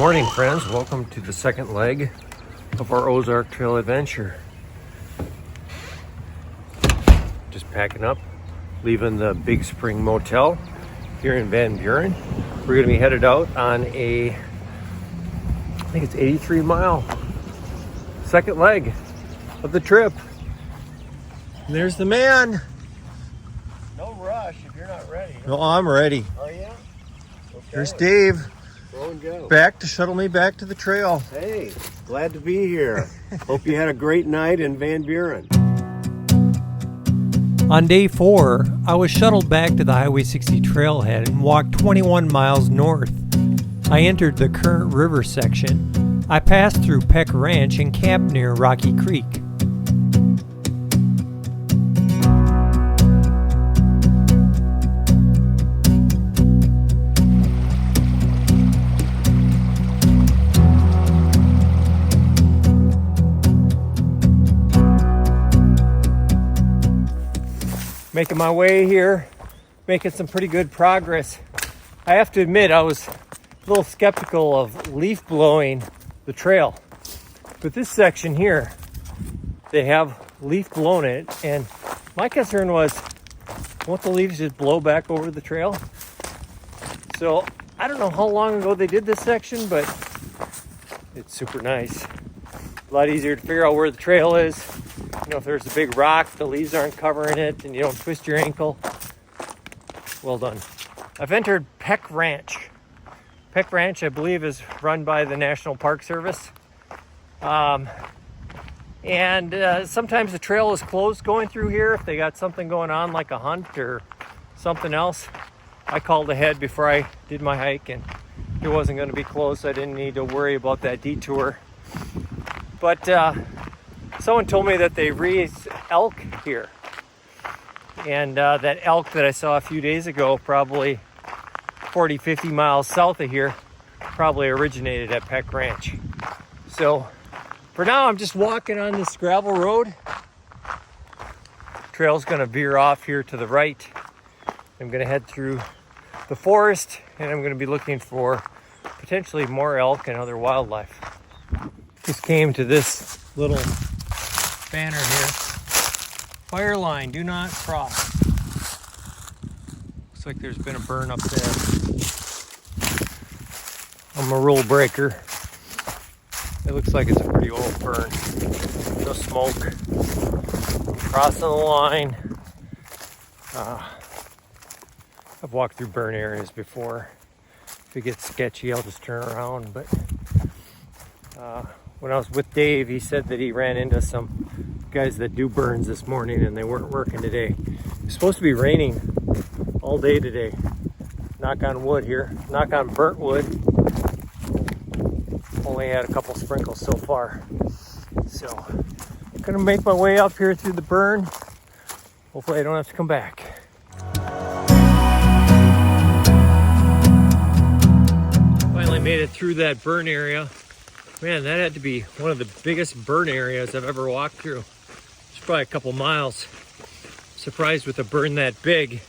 morning, friends. Welcome to the second leg of our Ozark Trail adventure. Just packing up, leaving the Big Spring Motel here in Van Buren. We're going to be headed out on I think it's 83-mile second leg of the trip. And there's the man. No rush if you're not ready. No, I'm ready. Are you? Okay. There's Dave. Go and go. Back to shuttle me back to the trail. Hey, glad to be here. Hope you had a great night in Van Buren. On day 4, I was shuttled back to the Highway 60 trailhead and walked 21 miles north. I entered the Current River section. I passed through Peck Ranch and camped near Rocky Creek. Making my way here, making some pretty good progress. I have to admit, I was a little skeptical of leaf blowing the trail. But this section here, they have leaf blown it, and my concern was, won't the leaves just blow back over the trail? So I don't know how long ago they did this section, but it's super nice. A lot easier to figure out where the trail is. You know, if there's a big rock, the leaves aren't covering it, and you don't twist your ankle. Well done. I've entered Peck Ranch. Peck Ranch, I believe, is run by the National Park Service. Sometimes the trail is closed going through here if they got something going on like a hunt or something else. I called ahead before I did my hike, and it wasn't going to be closed, so I didn't need to worry about that detour. But someone told me that they raise elk here. And that elk that I saw a few days ago, probably 40, 50 miles south of here, probably originated at Peck Ranch. So for now, I'm just walking on this gravel road. Trail's gonna veer off here to the right. I'm gonna head through the forest, and I'm gonna be looking for potentially more elk and other wildlife. Just came to this little banner here. Fire line, do not cross. Looks like there's been a burn up there. I'm a rule breaker. It looks like it's a pretty old burn. No smoke. Crossing the line. I've walked through burn areas before. If it gets sketchy, I'll just turn around. But when I was with Dave, he said that he ran into some guys that do burns this morning and they weren't working today. It's supposed to be raining all day today. Knock on wood here. Knock on burnt wood. Only had a couple sprinkles so far. So I'm gonna make my way up here through the burn. Hopefully I don't have to come back. Finally made it through that burn area. Man, that had to be one of the biggest burn areas I've ever walked through. It's probably a couple miles. Surprised with a burn that big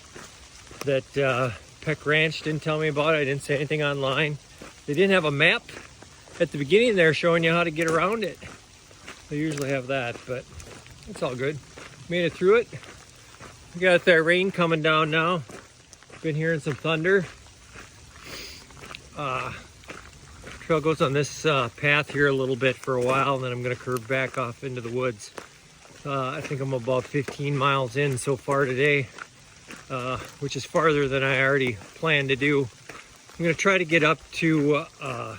that Peck Ranch didn't tell me about. I didn't say anything online. They didn't have a map at the beginning there showing you how to get around it. They usually have that, but it's all good. Made it through it. We got that rain coming down now. Been hearing some thunder. Trail goes on this path here a little bit for a while, and then I'm going to curve back off into the woods. I think I'm about 15 miles in so far today, which is farther than I already planned to do. I'm going to try to get up to a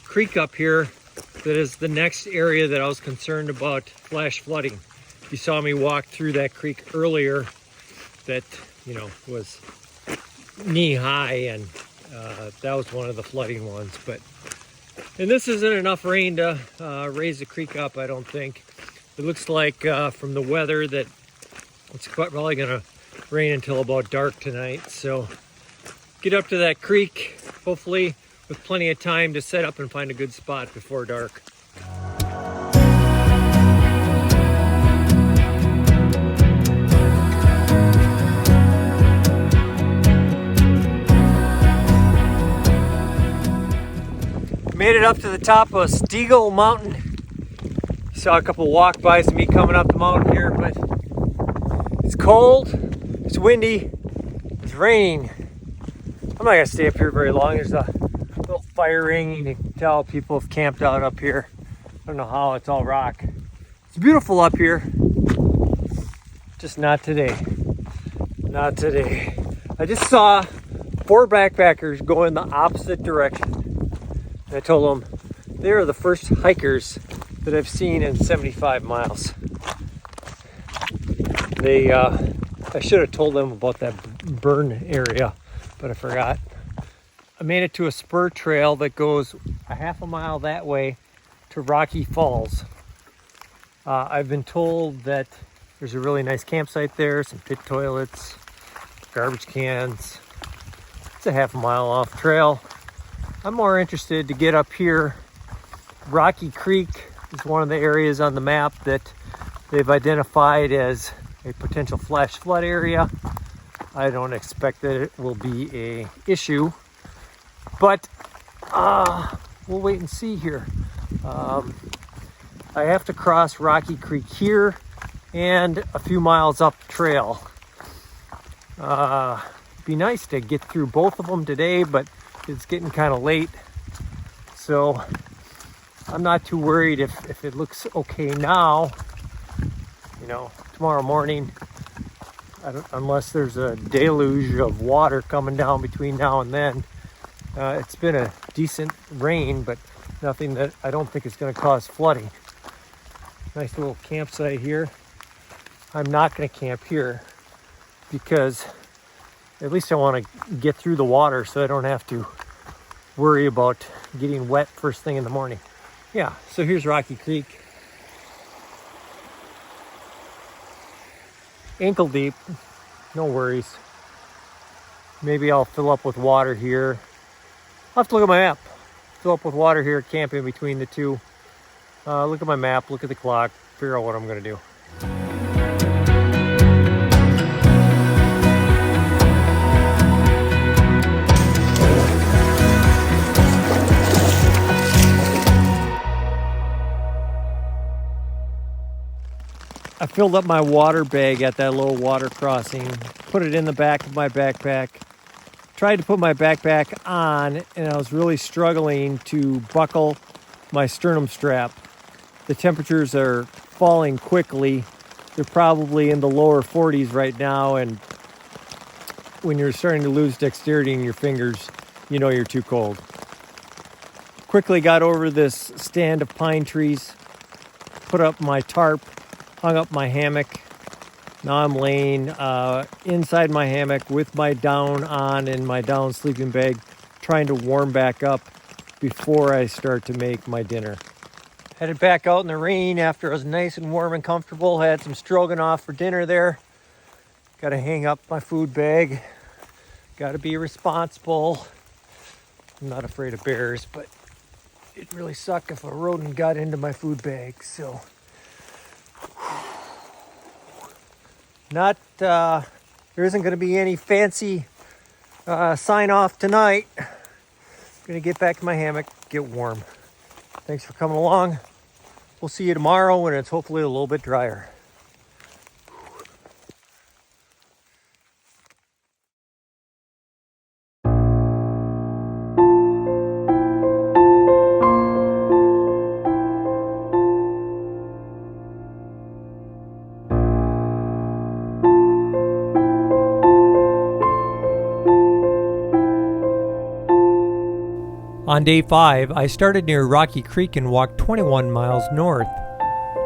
creek up here that is the next area that I was concerned about flash flooding. You saw me walk through that creek earlier that, you know, was knee high, and that was one of the flooding ones. And this isn't enough rain to raise the creek up, I don't think. It looks like from the weather that it's probably going to rain until about dark tonight. So get up to that creek, hopefully with plenty of time to set up and find a good spot before dark. Made it up to the top of Steagle Mountain. Saw a couple walk-bys of me coming up the mountain here, but it's cold, it's windy, it's raining. I'm not gonna stay up here very long. There's a little fire ring. You can tell people have camped out up here. I don't know how, it's all rock. It's beautiful up here, just not today. Not today. I just saw 4 backpackers go in the opposite direction. And I told them they are the first hikers that I've seen in 75 miles. I should have told them about that burn area, but I forgot. I made it to a spur trail that goes a half a mile that way to Rocky Falls. I've been told that there's a really nice campsite there, some pit toilets, garbage cans. It's a half a mile off trail. I'm more interested to get up here. Rocky Creek is one of the areas on the map that they've identified as a potential flash flood area. I don't expect that it will be an issue, but we'll wait and see here. I have to cross Rocky Creek here and a few miles up the trail. Be nice to get through both of them today, but it's getting kind of late, so I'm not too worried if it looks okay now. You know, tomorrow morning, unless there's a deluge of water coming down between now and then. It's been a decent rain, but nothing that I don't think is going to cause flooding. Nice little campsite here. I'm not going to camp here because at least I want to get through the water so I don't have to worry about getting wet first thing in the morning. Yeah, so here's Rocky Creek. Ankle deep, no worries. Maybe I'll fill up with water here. I'll have to look at my map. Fill up with water here, camp in between the two. Look at my map, look at the clock, figure out what I'm gonna do. I filled up my water bag at that little water crossing, put it in the back of my backpack, tried to put my backpack on, and I was really struggling to buckle my sternum strap. The temperatures are falling quickly. They're probably in the lower 40s right now, and when you're starting to lose dexterity in your fingers, you know you're too cold. Quickly got over this stand of pine trees, put up my tarp, hung up my hammock. Now I'm laying inside my hammock with my down on and my down sleeping bag, trying to warm back up before I start to make my dinner. Headed back out in the rain after it was nice and warm and comfortable. Had some stroganoff for dinner there. Got to hang up my food bag. Got to be responsible. I'm not afraid of bears, but it'd really suck if a rodent got into my food bag. So, there isn't going to be any fancy sign off tonight. Gonna get back to my hammock, get warm. Thanks for coming along. We'll see you tomorrow when it's hopefully a little bit drier. On day 5, I started near Rocky Creek and walked 21 miles north.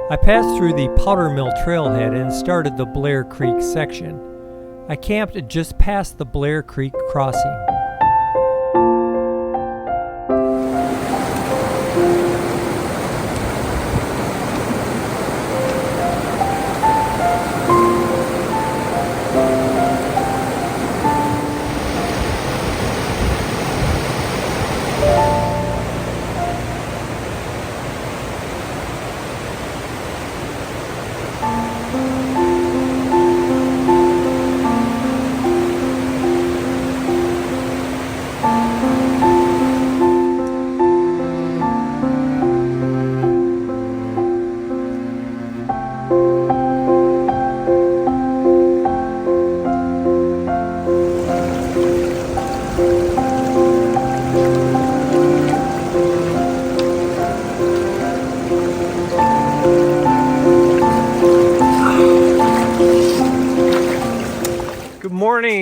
I passed through the Powder Mill trailhead and started the Blair Creek section. I camped just past the Blair Creek crossing.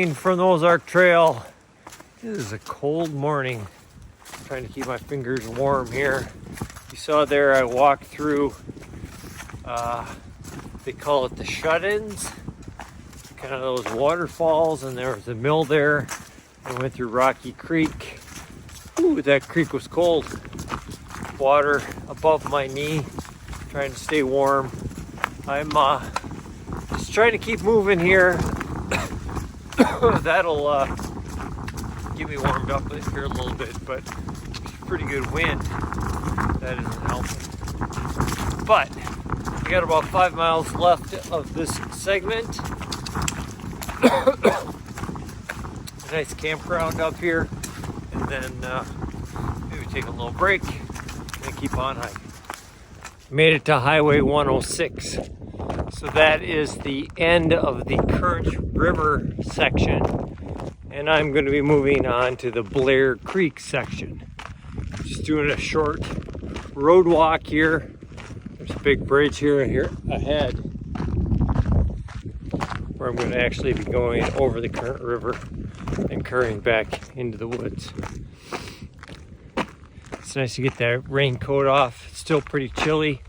morning from the Ozark Trail. It is a cold morning. I'm trying to keep my fingers warm here. You saw there I walked through, they call it the shut-ins, kind of those waterfalls, and there was a mill there. I went through Rocky Creek. Ooh, that creek was cold. Water above my knee, trying to stay warm. I'm just trying to keep moving here. That'll get me warmed up here a little bit, but it's pretty good wind. That isn't helping. But we got about 5 miles left of this segment. A nice campground up here, and then maybe take a little break and keep on hiking. Made it to Highway 106. So that is the end of the Current River section. And I'm going to be moving on to the Blair Creek section. Just doing a short road walk here. There's a big bridge here ahead, where I'm going to actually be going over the Current River and curving back into the woods. It's nice to get that raincoat off. It's still pretty chilly.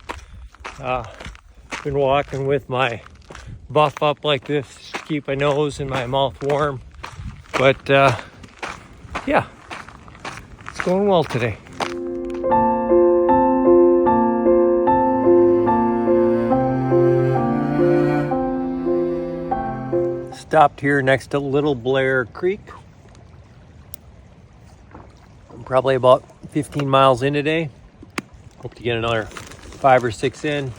Been walking with my buff up like this to keep my nose and my mouth warm. But yeah, it's going well today. Stopped here next to Little Blair Creek. I'm probably about 15 miles in today. Hope to get another 5 or 6 in.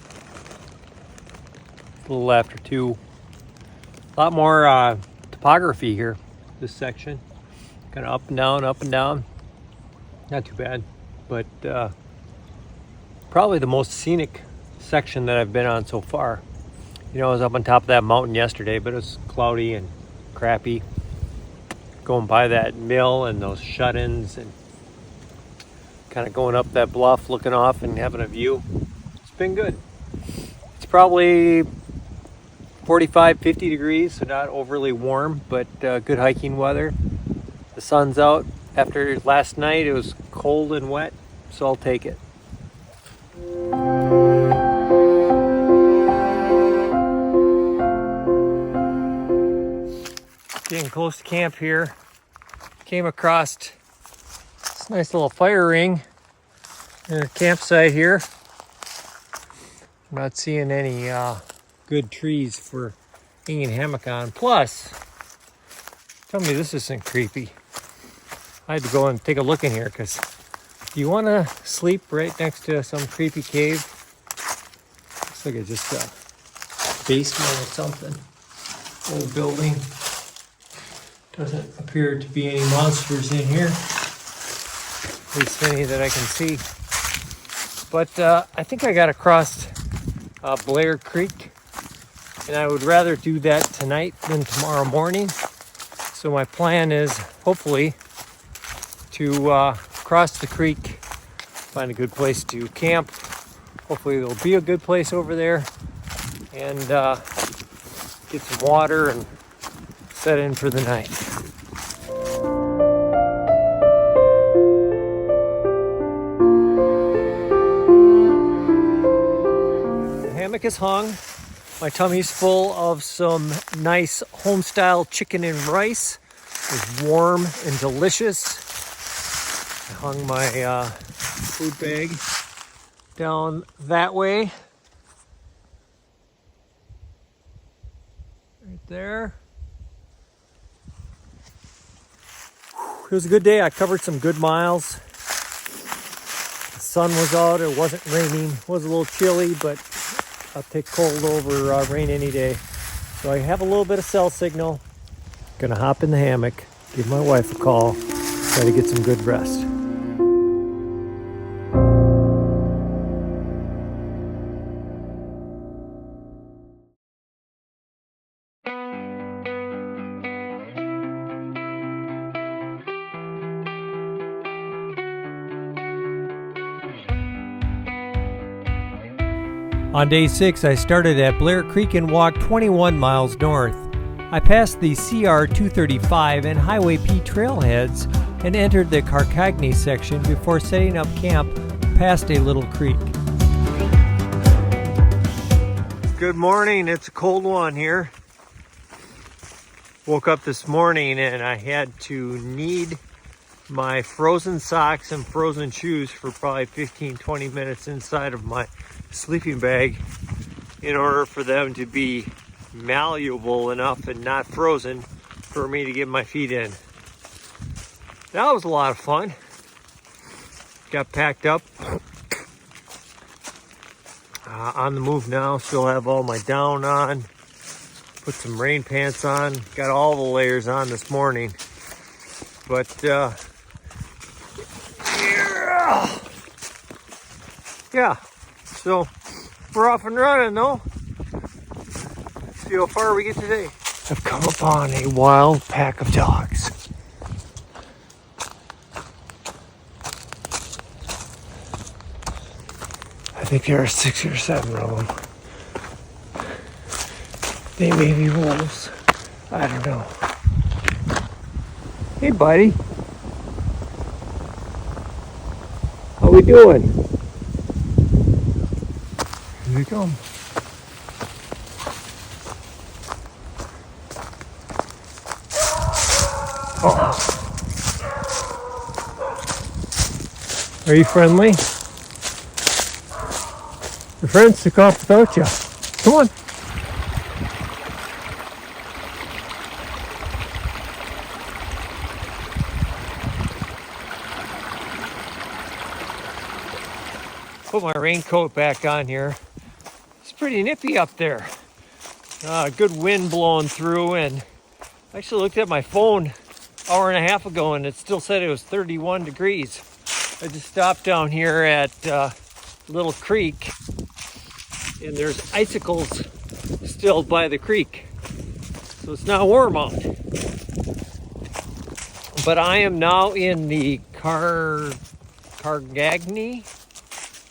A little after 2. A lot more topography here, this section. Kind of up and down, up and down. Not too bad, but probably the most scenic section that I've been on so far. You know, I was up on top of that mountain yesterday, but it was cloudy and crappy. Going by that mill and those shut-ins and kind of going up that bluff, looking off and having a view. It's been good. It's probably 45, 50 degrees, so not overly warm, but good hiking weather. The sun's out. After last night, it was cold and wet, so I'll take it. Getting close to camp here. Came across this nice little fire ring in a campsite here. I'm not seeing any good trees for hanging a hammock on. Plus, tell me this isn't creepy. I had to go and take a look in here because do you want to sleep right next to some creepy cave? Looks like it's just a basement or something. Old building. Doesn't appear to be any monsters in here. At least any that I can see. But I think I got across Blair Creek, and I would rather do that tonight than tomorrow morning. So my plan is hopefully to cross the creek, find a good place to camp. Hopefully there'll be a good place over there, and get some water and set in for the night. The hammock is hung. My tummy's full of some nice home-style chicken and rice. It's warm and delicious. I hung my food bag down that way. Right there. It was a good day. I covered some good miles. The sun was out. It wasn't raining. It was a little chilly, but I'll take cold over rain any day. So I have a little bit of cell signal. Gonna hop in the hammock, give my wife a call, try to get some good rest. On day 6, I started at Blair Creek and walked 21 miles north. I passed the CR 235 and Highway P trailheads and entered the Carcagny section before setting up camp past a little creek. Good morning, it's a cold one here. Woke up this morning and I had to knead my frozen socks and frozen shoes for probably 15-20 minutes inside of my sleeping bag in order for them to be malleable enough and not frozen for me to get my feet in. That was a lot of fun. Got packed up. On the move now, still have all my down on. Put some rain pants on. Got all the layers on this morning. But yeah, so we're off and running though. See how far we get today. I've come upon a wild pack of dogs. I think there are 6 or 7 of them. They may be wolves. I don't know. Hey, buddy. How we doing? Here we come. Oh. Are you friendly? Your friends took off without you. Come on. Put my raincoat back on here. It's pretty nippy up there. Good wind blowing through, and I actually looked at my phone an hour and a half ago and it still said it was 31 degrees. I just stopped down here at Little Creek and there's icicles still by the creek. So it's not warm out. But I am now in the Carcagny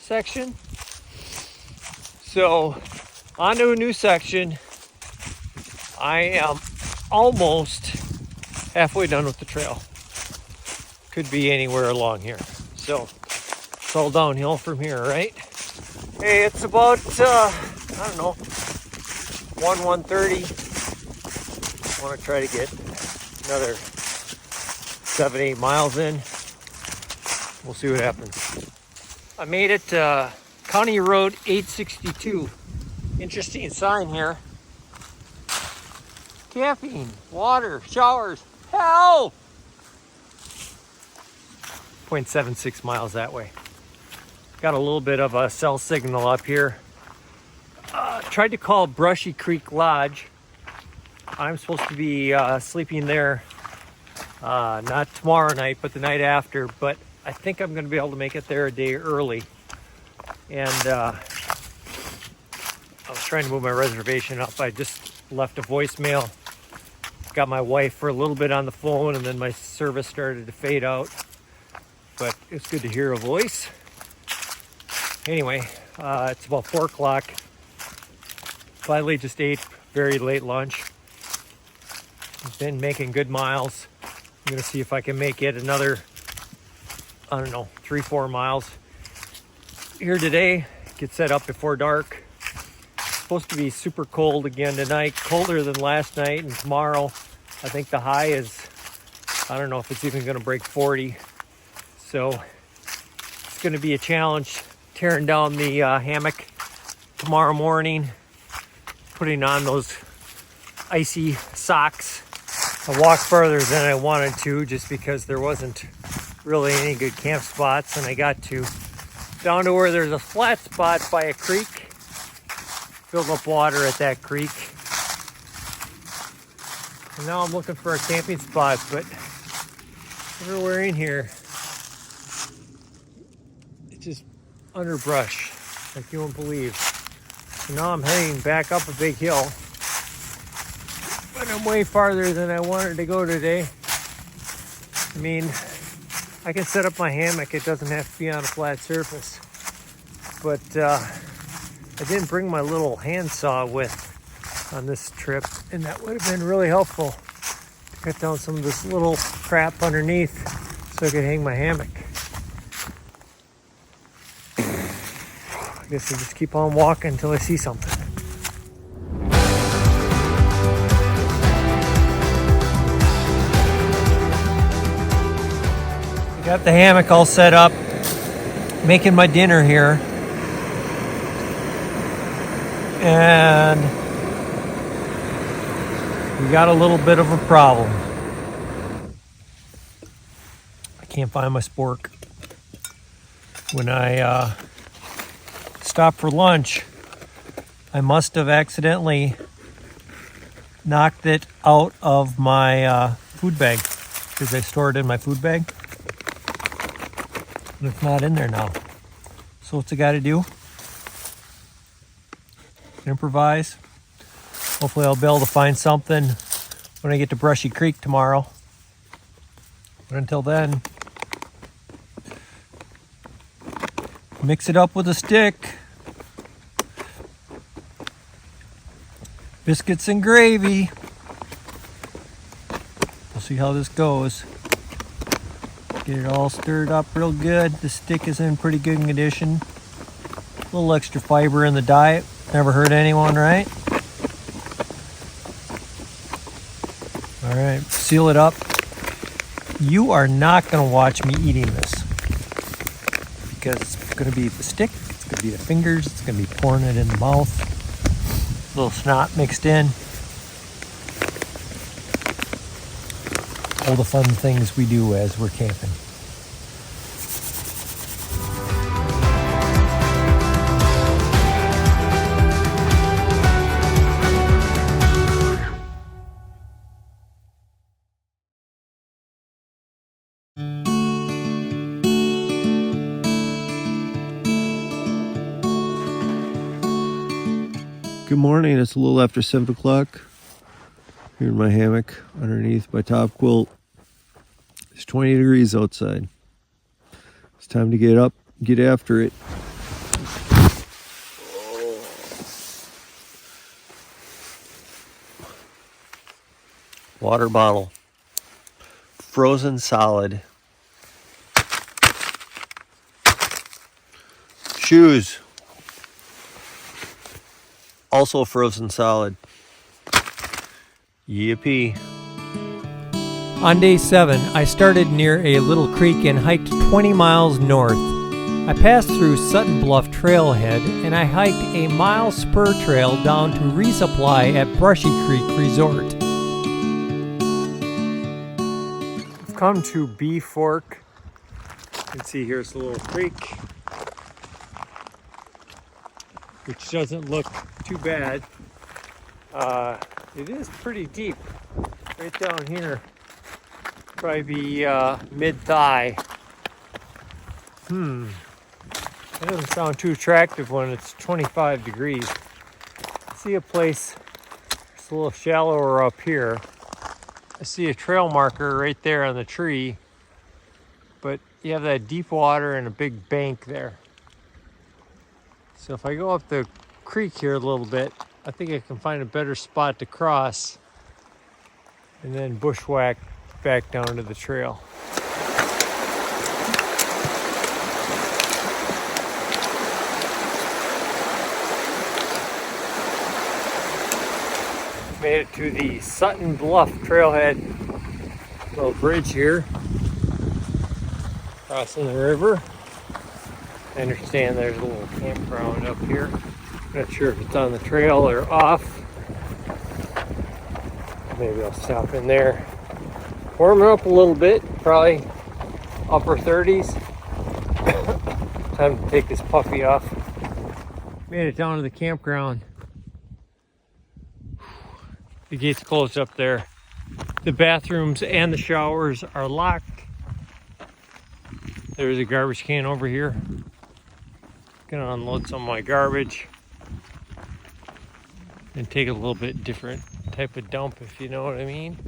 section. So on to a new section. I am almost halfway done with the trail. Could be anywhere along here. So it's all downhill from here, right? Hey, it's about, I don't know, 1:30. I want to try to get another 7-8 miles in. We'll see what happens. I made it to County Road 862. Interesting sign here. Camping, water, showers, help! 0.76 miles that way. Got a little bit of a cell signal up here. Tried to call Brushy Creek Lodge. I'm supposed to be sleeping there not tomorrow night, but the night after. But I think I'm going to be able to make it there a day early. And I was trying to move my reservation up. I just left a voicemail. Got my wife for a little bit on the phone, and then my service started to fade out. But it's good to hear a voice. Anyway, it's about 4 o'clock. Finally just ate very late lunch. I've been making good miles. I'm gonna see if I can make it another, I don't know, 3-4 miles. Here today, get set up before dark. It's supposed to be super cold again tonight, colder than last night, and tomorrow I think the high is, I don't know if it's even gonna break 40. So it's gonna be a challenge tearing down the hammock tomorrow morning, putting on those icy socks. I walked further than I wanted to just because there wasn't really any good camp spots, and I got down to where there's a flat spot by a creek. Filled up water at that creek. And now I'm looking for a camping spot, but everywhere in here, it's just underbrush, like you won't believe. So now I'm heading back up a big hill, but I'm way farther than I wanted to go today. I mean, I can set up my hammock. It doesn't have to be on a flat surface. But I didn't bring my little handsaw with on this trip, and that would have been really helpful to cut down some of this little crap underneath so I could hang my hammock. I guess I just keep on walking until I see something. I got the hammock all set up, making my dinner here. And we got a little bit of a problem. I can't find my spork. When I stopped for lunch, I must have accidentally knocked it out of my food bag because I stored it in my food bag. And it's not in there now. So what's I got to do? Improvise. Hopefully I'll be able to find something when I get to Brushy Creek tomorrow. But until then, mix it up with a stick. Biscuits and gravy. We'll see how this goes. Get it all stirred up real good. The stick is in pretty good condition. A little extra fiber in the diet. Never hurt anyone, right? All right, seal it up. You are not going to watch me eating this because it's going to be the stick, it's going to be the fingers, it's going to be pouring it in the mouth. A little snot mixed in. All the fun things we do as we're camping. Good morning. It's a little after 7 o'clock. Here in my hammock underneath my top quilt. It's 20 degrees outside. It's time to get up, get after it. Water bottle. Frozen solid. Shoes. Also frozen solid. Yippee. On day 7, I started near a little creek and hiked 20 miles north. I passed through Sutton Bluff Trailhead and I hiked a mile spur trail down to resupply at Brushy Creek Resort. I've come to B Fork. You can see here's the little creek, which doesn't look too bad. It is pretty deep. Right down here. Probably be mid-thigh. That doesn't sound too attractive when it's 25 degrees. I see a place that's a little shallower up here. I see a trail marker right there on the tree. But you have that deep water and a big bank there. So if I go up the creek here a little bit, I think I can find a better spot to cross and then bushwhack back down to the trail. Made it to the Sutton Bluff Trailhead. Little bridge here. Crossing the river. I understand there's a little campground up here. Not sure if it's on the trail or off. Maybe I'll stop in there. Warming up a little bit, probably upper 30s. Time to take this puppy off. Made it down to the campground. The gate's closed up there. The bathrooms and the showers are locked. There's a garbage can over here. Gonna unload some of my garbage and take a little bit different type of dump, if you know what I mean.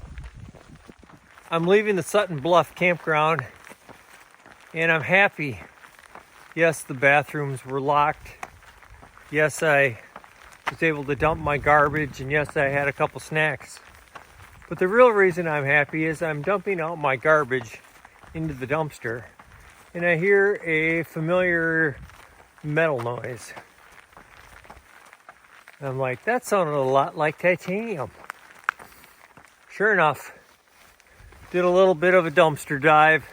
I'm leaving the Sutton Bluff campground and I'm happy. Yes, the bathrooms were locked. Yes, I was able to dump my garbage, and yes, I had a couple snacks. But the real reason I'm happy is I'm dumping out my garbage into the dumpster, and I hear a familiar metal noise. And I'm like, that sounded a lot like titanium. Sure enough, did a little bit of a dumpster dive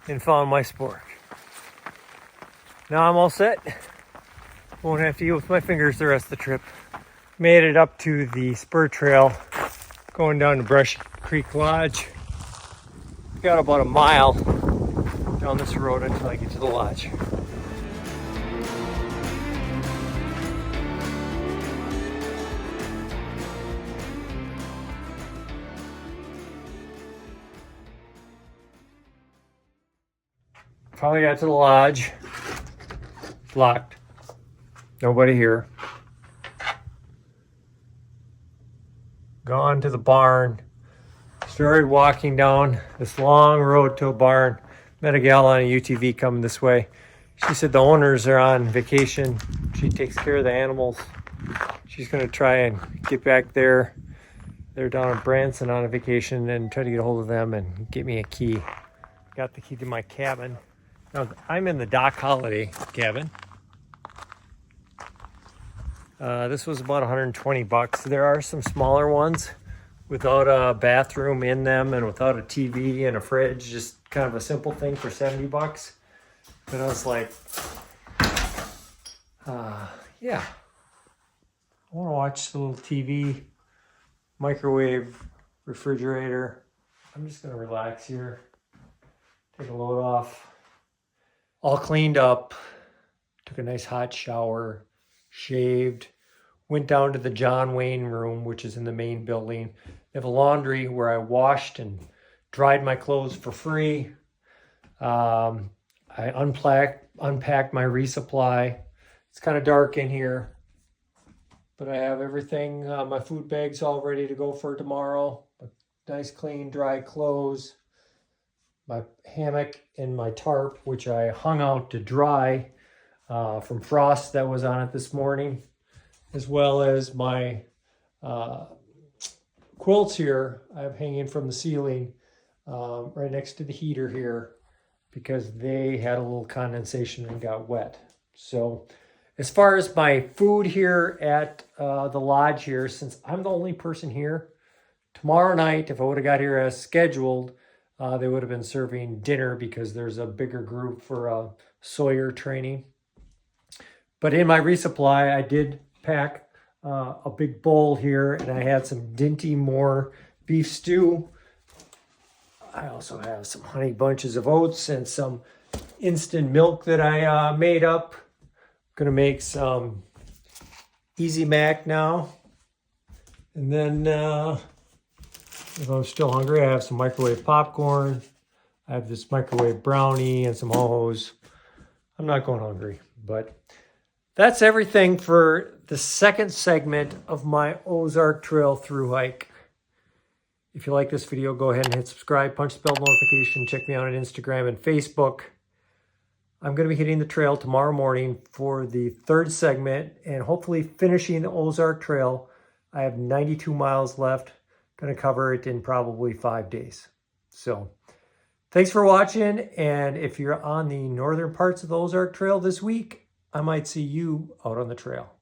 and found my spork. Now I'm all set. Won't have to deal with my fingers the rest of the trip. Made it up to the spur trail, going down to Brushy Creek Lodge. Got about a mile down this road until I get to the lodge. Finally got to the lodge. Locked. Nobody here. Gone to the barn. Started walking down this long road to a barn. Met a gal on a UTV coming this way. She said the owners are on vacation. She takes care of the animals. She's going to try and get back there. They're down in Branson on a vacation and try to get a hold of them and get me a key. Got the key to my cabin. Now, I'm in the Doc Holiday cabin. This was about 120 bucks. There are some smaller ones without a bathroom in them and without a TV and a fridge, just kind of a simple thing for 70 bucks. But I was like, yeah, I want to watch the little TV, microwave, refrigerator. I'm just going to relax here, take a load off. All cleaned up, took a nice hot shower, shaved, went down to the John Wayne room, which is in the main building. They have a laundry where I washed and dried my clothes for free. I unpacked my resupply. It's kind of dark in here, but I have everything, my food bags all ready to go for tomorrow. Nice, clean, dry clothes. My hammock and my tarp, which I hung out to dry from frost that was on it this morning, as well as my quilts here I have hanging from the ceiling right next to the heater here because they had a little condensation and got wet. So as far as my food here at the lodge here, since I'm the only person here, tomorrow night, if I would have got here as scheduled, they would have been serving dinner because there's a bigger group for Sawyer training. But in my resupply, I did pack a big bowl here, and I had some Dinty Moore beef stew. I also have some honey bunches of oats and some instant milk that I made up. Gonna make some Easy Mac now. And then if I'm still hungry, I have some microwave popcorn. I have this microwave brownie and some ho-hos. I'm not going hungry, but that's everything for the second segment of my Ozark Trail through hike. If you like this video, go ahead and hit subscribe, punch the bell notification, check me out on Instagram and Facebook. I'm going to be hitting the trail tomorrow morning for the third segment and hopefully finishing the Ozark Trail. I have 92 miles left. Going to cover it in probably 5 days. So thanks for watching. And if you're on the northern parts of the Ozark Trail this week, I might see you out on the trail.